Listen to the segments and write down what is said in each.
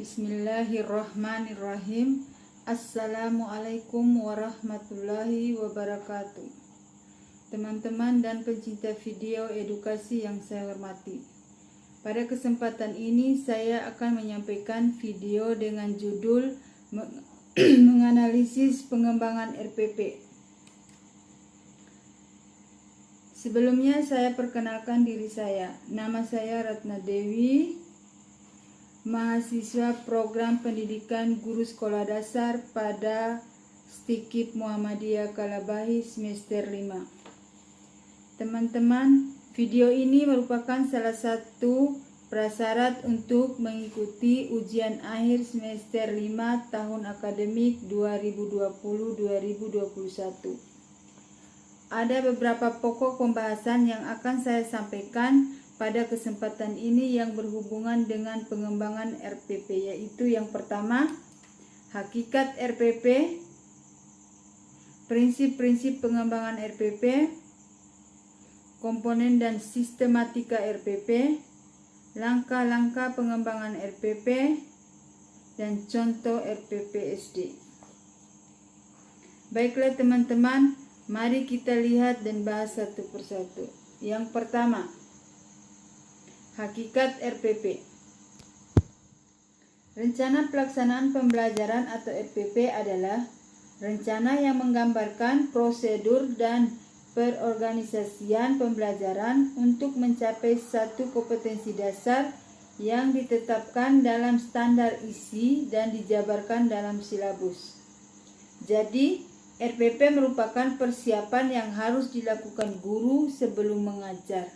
Bismillahirrahmanirrahim. Assalamualaikum warahmatullahi wabarakatuh. Teman-teman dan pencinta video edukasi yang saya hormati, pada kesempatan ini saya akan menyampaikan video dengan judul menganalisis pengembangan RPP. Sebelumnya saya perkenalkan diri saya. Nama saya Ratna Dewi, mahasiswa program pendidikan guru sekolah dasar pada Stikip Muhammadiyah Kalabahi semester 5. Teman-teman, video ini merupakan salah satu prasyarat untuk mengikuti ujian akhir semester 5 tahun akademik 2020-2021. Ada beberapa pokok pembahasan yang akan saya sampaikan pada kesempatan ini yang berhubungan dengan pengembangan RPP, yaitu yang pertama, hakikat RPP, prinsip-prinsip pengembangan RPP, komponen dan sistematika RPP, langkah-langkah pengembangan RPP, dan contoh RPP SD. Baiklah teman-teman, mari kita lihat dan bahas satu persatu. Yang pertama, hakikat RPP. Rencana pelaksanaan pembelajaran atau RPP adalah rencana yang menggambarkan prosedur dan perorganisasian pembelajaran untuk mencapai satu kompetensi dasar yang ditetapkan dalam standar isi dan dijabarkan dalam silabus. Jadi, RPP merupakan persiapan yang harus dilakukan guru sebelum mengajar.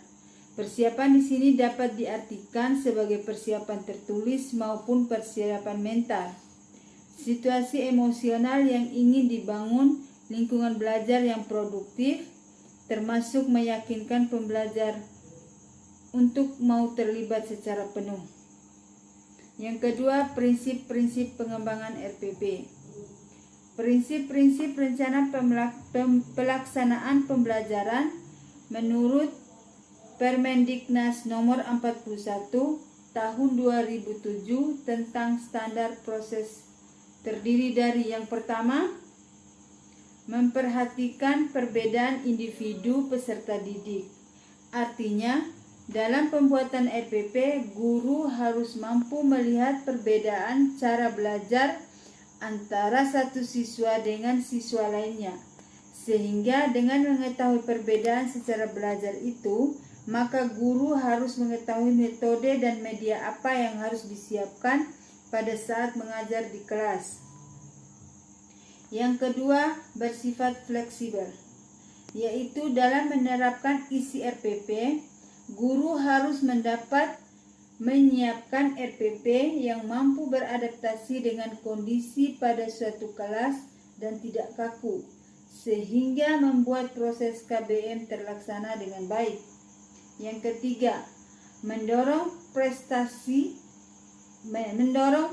Persiapan di sini dapat diartikan sebagai persiapan tertulis maupun persiapan mental. Situasi emosional yang ingin dibangun, lingkungan belajar yang produktif, termasuk meyakinkan pembelajar untuk mau terlibat secara penuh. Yang kedua, prinsip-prinsip pengembangan RPP. Prinsip-prinsip rencana pelaksanaan pembelajaran menurut Permendiknas nomor 41 tahun 2007 tentang standar proses terdiri dari yang pertama, memperhatikan perbedaan individu peserta didik. Artinya, dalam pembuatan RPP, guru harus mampu melihat perbedaan cara belajar antara satu siswa dengan siswa lainnya, sehingga dengan mengetahui perbedaan secara belajar itu, maka guru harus mengetahui metode dan media apa yang harus disiapkan pada saat mengajar di kelas. Yang kedua, bersifat fleksibel, yaitu dalam menerapkan isi RPP, guru harus menyiapkan RPP yang mampu beradaptasi dengan kondisi pada suatu kelas dan tidak kaku, sehingga membuat proses KBM terlaksana dengan baik. Yang ketiga, mendorong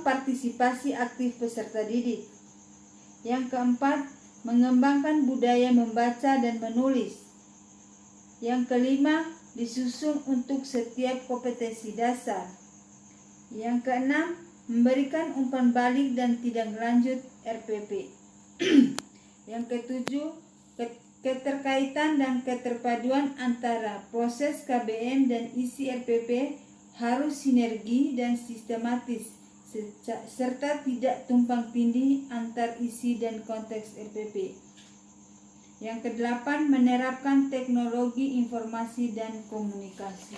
partisipasi aktif peserta didik. Yang keempat, mengembangkan budaya membaca dan menulis. Yang kelima, disusun untuk setiap kompetensi dasar. Yang keenam, memberikan umpan balik dan tindak lanjut RPP. Yang ketujuh, keterkaitan dan keterpaduan antara proses KBM dan isi RPP harus sinergi dan sistematis, serta tidak tumpang tindih antar isi dan konteks RPP. Yang kedelapan, menerapkan teknologi informasi dan komunikasi.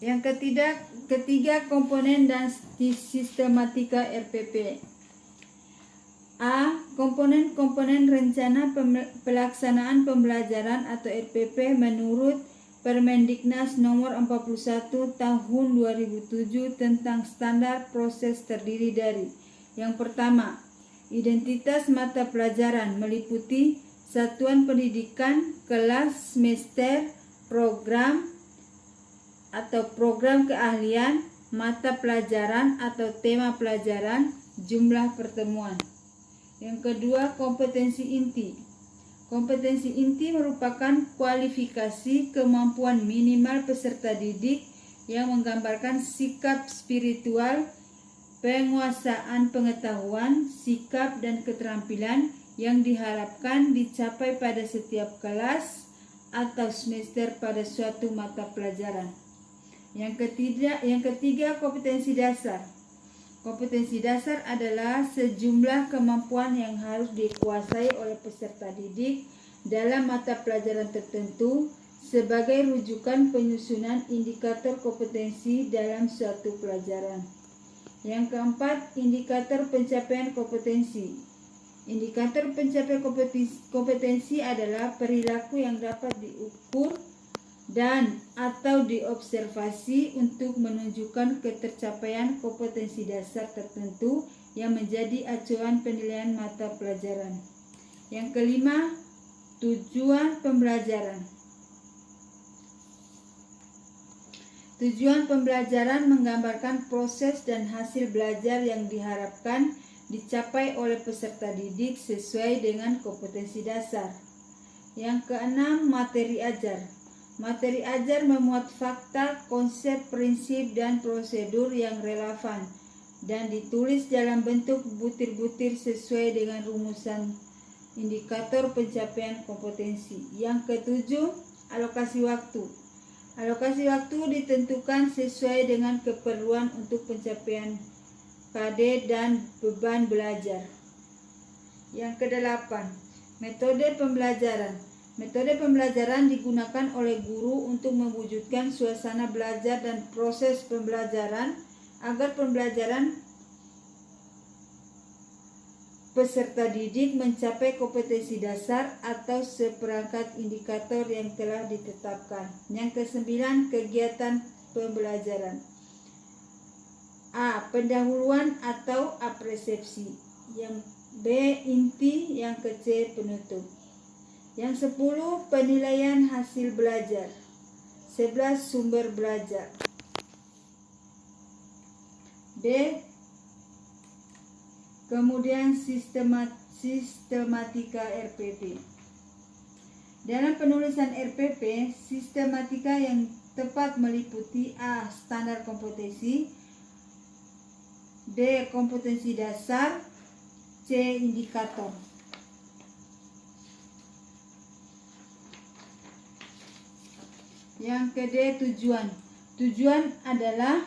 Yang ketiga, komponen dan sistematika RPP. A. Komponen rencana pelaksanaan pembelajaran atau RPP menurut Permendiknas nomor 41 tahun 2007 tentang standar proses terdiri dari yang pertama, identitas mata pelajaran meliputi satuan pendidikan, kelas, semester, program atau program keahlian, mata pelajaran atau tema pelajaran, jumlah pertemuan. Yang kedua, kompetensi inti. Kompetensi inti merupakan kualifikasi kemampuan minimal peserta didik yang menggambarkan sikap spiritual, penguasaan pengetahuan, sikap dan keterampilan yang diharapkan dicapai pada setiap kelas atau semester pada suatu mata pelajaran. Yang ketiga, kompetensi dasar. Kompetensi dasar adalah sejumlah kemampuan yang harus dikuasai oleh peserta didik dalam mata pelajaran tertentu sebagai rujukan penyusunan indikator kompetensi dalam suatu pelajaran. Yang keempat, indikator pencapaian kompetensi. Indikator pencapaian kompetensi adalah perilaku yang dapat diukur dan atau diobservasi untuk menunjukkan ketercapaian kompetensi dasar tertentu yang menjadi acuan penilaian mata pelajaran. Yang kelima, tujuan pembelajaran. Tujuan pembelajaran menggambarkan proses dan hasil belajar yang diharapkan dicapai oleh peserta didik sesuai dengan kompetensi dasar. Yang keenam, materi ajar. Materi ajar memuat fakta, konsep, prinsip, dan prosedur yang relevan dan ditulis dalam bentuk butir-butir sesuai dengan rumusan indikator pencapaian kompetensi. Yang ketujuh, alokasi waktu. Alokasi waktu ditentukan sesuai dengan keperluan untuk pencapaian KD dan beban belajar. Yang kedelapan, metode pembelajaran. Metode pembelajaran digunakan oleh guru untuk mewujudkan suasana belajar dan proses pembelajaran agar pembelajaran peserta didik mencapai kompetensi dasar atau seperangkat indikator yang telah ditetapkan. Yang kesembilan, kegiatan pembelajaran. A. Pendahuluan atau apresepsi. Yang B. Inti. Yang C. Penutup. Yang 10, penilaian hasil belajar. 11, sumber belajar. D. Kemudian sistematika RPP. Dalam penulisan RPP, sistematika yang tepat meliputi A. Standar kompetensi, B. Kompetensi dasar, C. Indikator. Yang ke D, tujuan. Tujuan adalah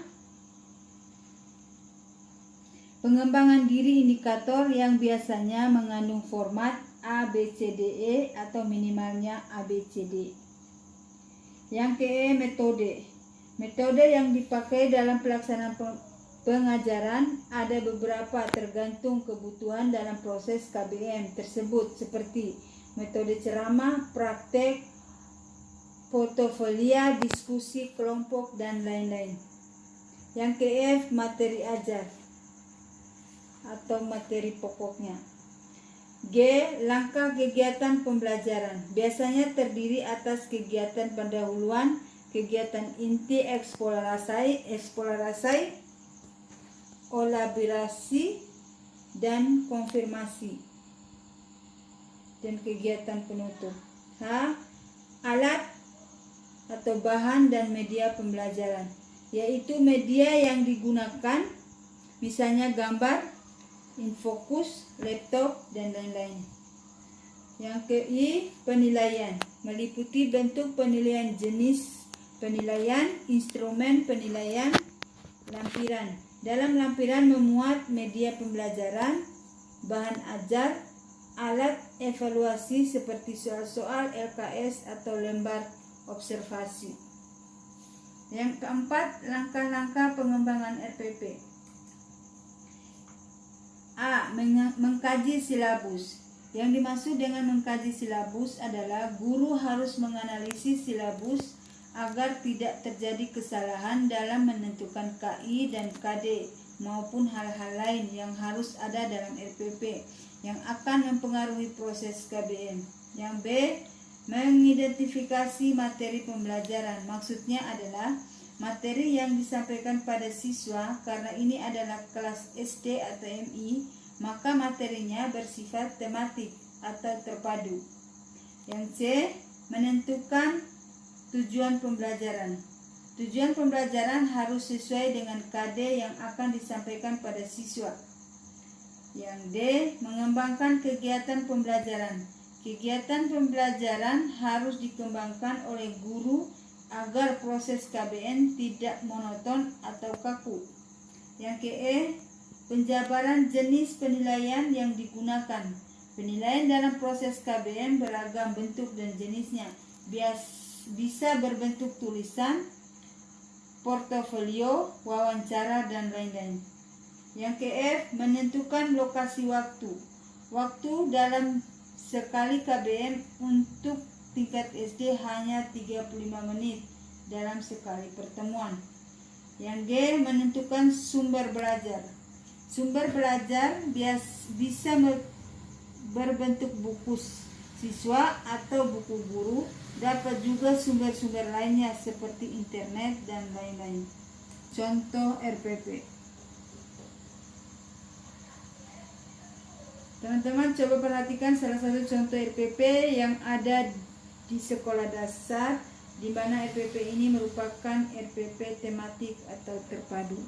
pengembangan diri indikator yang biasanya mengandung format A, B, C, D, E atau minimalnya A, B, C, D. Yang ke E, metode. Metode yang dipakai dalam pelaksanaan pengajaran ada beberapa tergantung kebutuhan dalam proses KBM tersebut seperti metode ceramah, praktek, portofolio, diskusi kelompok, dan lain-lain. Yang ke F, materi ajar atau materi pokoknya. G. Langkah kegiatan pembelajaran. Biasanya terdiri atas kegiatan pendahuluan, kegiatan inti, eksplorasi, elaborasi, dan konfirmasi, dan kegiatan penutup. H. Alat atau bahan dan media pembelajaran, yaitu media yang digunakan, misalnya gambar, infokus, laptop, dan lain-lain. Yang ke I, penilaian, meliputi bentuk penilaian, jenis penilaian, instrumen penilaian, lampiran. Dalam lampiran memuat media pembelajaran, bahan ajar, alat evaluasi seperti soal-soal LKS atau lembar observasi. Yang keempat, langkah-langkah pengembangan RPP. A. Mengkaji silabus. Yang dimaksud dengan mengkaji silabus adalah guru harus menganalisis silabus agar tidak terjadi kesalahan dalam menentukan KI dan KD maupun hal-hal lain yang harus ada dalam RPP yang akan mempengaruhi proses KBM. Yang B. Mengidentifikasi materi pembelajaran. Maksudnya adalah materi yang disampaikan pada siswa. Karena ini adalah kelas SD atau MI, maka materinya bersifat tematik atau terpadu. Yang C. Menentukan tujuan pembelajaran. Tujuan pembelajaran harus sesuai dengan KD yang akan disampaikan pada siswa. Yang D, mengembangkan kegiatan pembelajaran. Kegiatan pembelajaran harus dikembangkan oleh guru agar proses KBN tidak monoton atau kaku. Yang ke E, penjabaran jenis penilaian yang digunakan. Penilaian dalam proses KBN beragam bentuk dan jenisnya. Bisa berbentuk tulisan, portofolio, wawancara, dan lain-lain. Yang ke F, menentukan lokasi waktu. Waktu dalam sekali KBM untuk tingkat SD hanya 35 menit dalam sekali pertemuan. Yang G, menentukan sumber belajar. Sumber belajar bisa berbentuk buku siswa atau buku guru, dapat juga sumber-sumber lainnya seperti internet dan lain-lain. Contoh RPP. Teman-teman coba perhatikan salah satu contoh RPP yang ada di sekolah dasar, di mana RPP ini merupakan RPP tematik atau terpadu.